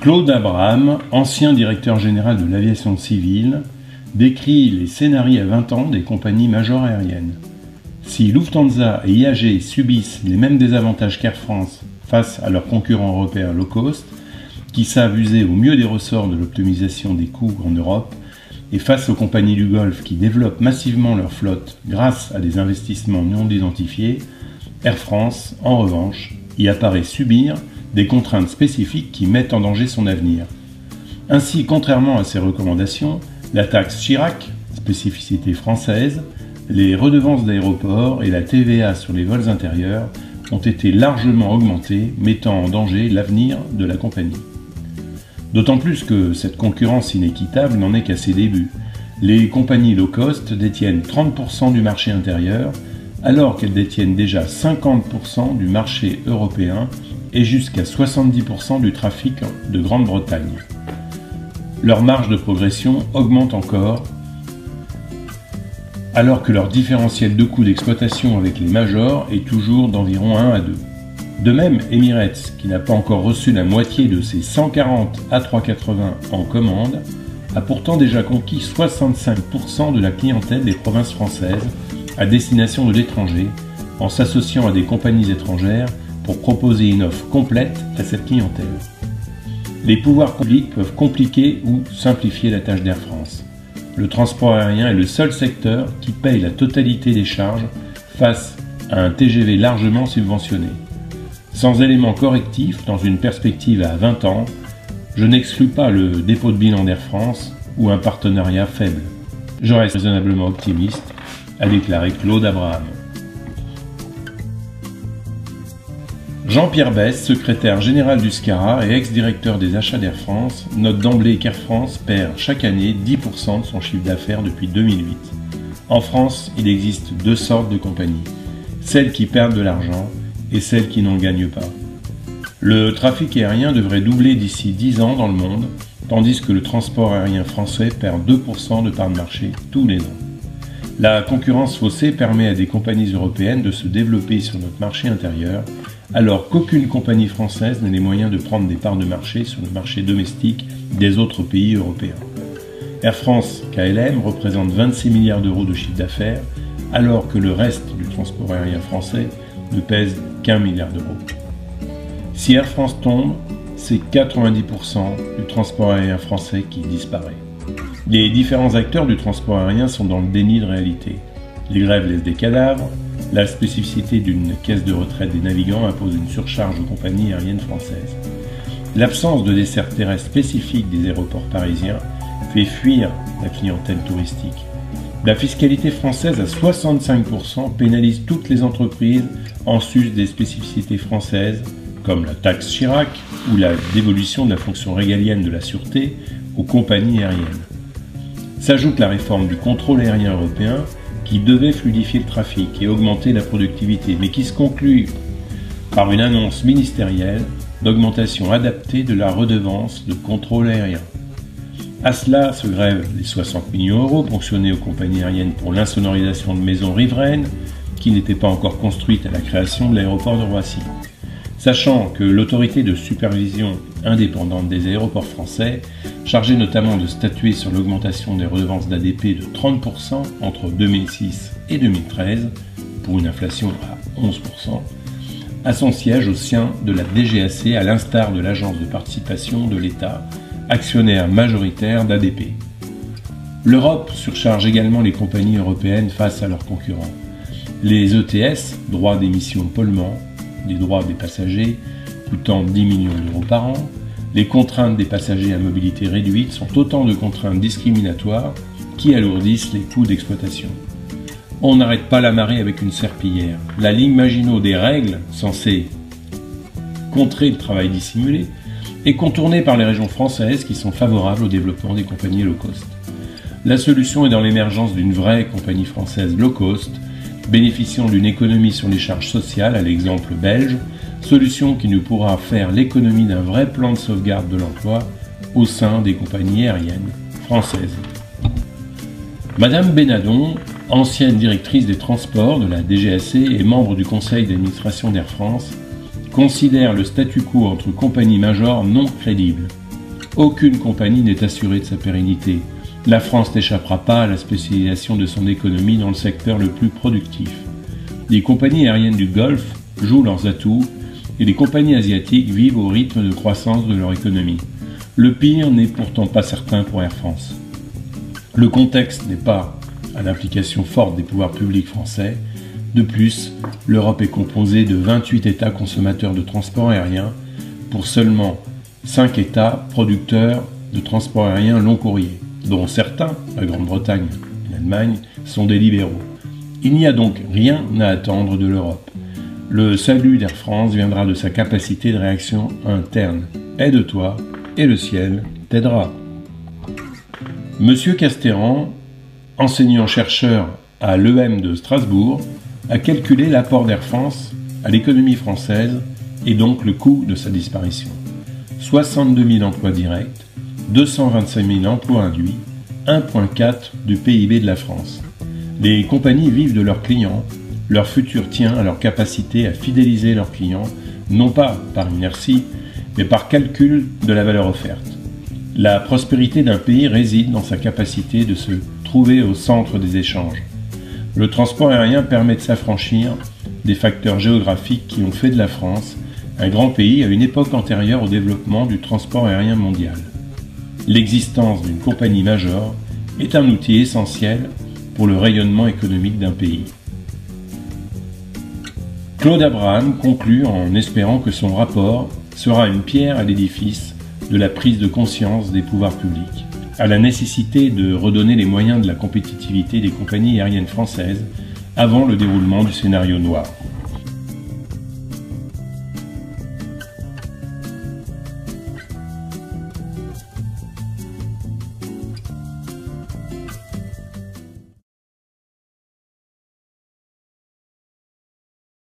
Claude Abraham, ancien directeur général de l'aviation civile, décrit les scénarios à 20 ans des compagnies major aériennes. Si Lufthansa et IAG subissent les mêmes désavantages qu'Air France face à leurs concurrents européens low cost, qui savent user au mieux des ressorts de l'optimisation des coûts en Europe, et face aux compagnies du Golfe qui développent massivement leur flotte grâce à des investissements non identifiés, Air France, en revanche, y apparaît subir des contraintes spécifiques qui mettent en danger son avenir. Ainsi, contrairement à ces recommandations, la taxe Chirac, spécificité française, les redevances d'aéroport et la TVA sur les vols intérieurs ont été largement augmentées, mettant en danger l'avenir de la compagnie. D'autant plus que cette concurrence inéquitable n'en est qu'à ses débuts. Les compagnies low cost détiennent 30% du marché intérieur, alors qu'elles détiennent déjà 50% du marché européen et jusqu'à 70% du trafic de Grande-Bretagne. Leur marge de progression augmente encore, alors que leur différentiel de coût d'exploitation avec les majors est toujours d'environ 1 à 2. De même, Emirates, qui n'a pas encore reçu la moitié de ses 140 A380 en commande, a pourtant déjà conquis 65% de la clientèle des provinces françaises à destination de l'étranger, en s'associant à des compagnies étrangères pour proposer une offre complète à cette clientèle. Les pouvoirs publics peuvent compliquer ou simplifier la tâche d'Air France. Le transport aérien est le seul secteur qui paye la totalité des charges face à un TGV largement subventionné. Sans éléments correctifs dans une perspective à 20 ans, je n'exclus pas le dépôt de bilan d'Air France ou un partenariat faible. Je reste raisonnablement optimiste, a déclaré Claude Abraham. Jean-Pierre Besse, secrétaire général du SCARA et ex-directeur des achats d'Air France, note d'emblée qu'Air France perd chaque année 10% de son chiffre d'affaires depuis 2008. En France, il existe deux sortes de compagnies, celles qui perdent de l'argent et celles qui n'en gagnent pas. Le trafic aérien devrait doubler d'ici 10 ans dans le monde, tandis que le transport aérien français perd 2% de part de marché tous les ans. La concurrence faussée permet à des compagnies européennes de se développer sur notre marché intérieur, alors qu'aucune compagnie française n'a les moyens de prendre des parts de marché sur le marché domestique des autres pays européens. Air France KLM représente 26 milliards d'euros de chiffre d'affaires, alors que le reste du transport aérien français ne pèse qu'1 milliard d'euros. Si Air France tombe, c'est 90% du transport aérien français qui disparaît. Les différents acteurs du transport aérien sont dans le déni de réalité. Les grèves laissent des cadavres, la spécificité d'une caisse de retraite des navigants impose une surcharge aux compagnies aériennes françaises. L'absence de desserte terrestre spécifique des aéroports parisiens fait fuir la clientèle touristique. La fiscalité française à 65% pénalise toutes les entreprises en sus des spécificités françaises, comme la taxe Chirac ou la dévolution de la fonction régalienne de la sûreté aux compagnies aériennes. S'ajoute la réforme du contrôle aérien européen qui devait fluidifier le trafic et augmenter la productivité, mais qui se conclut par une annonce ministérielle d'augmentation adaptée de la redevance de contrôle aérien. À cela se grèvent les 60 millions d'euros ponctionnés aux compagnies aériennes pour l'insonorisation de maisons riveraines qui n'étaient pas encore construites à la création de l'aéroport de Roissy. Sachant que l'autorité de supervision indépendante des aéroports français, chargée notamment de statuer sur l'augmentation des redevances d'ADP de 30% entre 2006 et 2013, pour une inflation à 11%, a son siège au sein de la DGAC à l'instar de l'agence de participation de l'État, actionnaire majoritaire d'ADP. L'Europe surcharge également les compagnies européennes face à leurs concurrents. Les ETS, droits d'émission polluants, des droits des passagers coûtant 10 millions d'euros par an, les contraintes des passagers à mobilité réduite sont autant de contraintes discriminatoires qui alourdissent les coûts d'exploitation. On n'arrête pas la marée avec une serpillière. La ligne Maginot des règles, censée contrer le travail dissimulé, est contournée par les régions françaises qui sont favorables au développement des compagnies low cost. La solution est dans l'émergence d'une vraie compagnie française low cost, bénéficiant d'une économie sur les charges sociales à l'exemple belge, solution qui nous pourra faire l'économie d'un vrai plan de sauvegarde de l'emploi au sein des compagnies aériennes françaises. Madame Benadon, ancienne directrice des transports de la DGAC et membre du conseil d'administration d'Air France, considère le statu quo entre compagnies majors non crédible. Aucune compagnie n'est assurée de sa pérennité. La France n'échappera pas à la spécialisation de son économie dans le secteur le plus productif. Les compagnies aériennes du Golfe jouent leurs atouts et les compagnies asiatiques vivent au rythme de croissance de leur économie. Le pire n'est pourtant pas certain pour Air France. Le contexte n'est pas à l'implication forte des pouvoirs publics français. De plus, l'Europe est composée de 28 États consommateurs de transport aérien pour seulement 5 États producteurs de transport aérien long courrier, dont certains, la Grande-Bretagne et l'Allemagne, sont des libéraux. Il n'y a donc rien à attendre de l'Europe. Le salut d'Air France viendra de sa capacité de réaction interne. Aide-toi et le ciel t'aidera. Monsieur Castéran, enseignant-chercheur à l'EM de Strasbourg, a calculé l'apport d'Air France à l'économie française et donc le coût de sa disparition. 62 000 emplois directs, 225 000 emplois induits, 1,4 du PIB de la France. Les compagnies vivent de leurs clients, leur futur tient à leur capacité à fidéliser leurs clients, non pas par inertie, mais par calcul de la valeur offerte. La prospérité d'un pays réside dans sa capacité de se trouver au centre des échanges. Le transport aérien permet de s'affranchir des facteurs géographiques qui ont fait de la France un grand pays à une époque antérieure au développement du transport aérien mondial. L'existence d'une compagnie majeure est un outil essentiel pour le rayonnement économique d'un pays. Claude Abraham conclut en espérant que son rapport sera une pierre à l'édifice de la prise de conscience des pouvoirs publics, à la nécessité de redonner les moyens de la compétitivité des compagnies aériennes françaises avant le déroulement du scénario noir.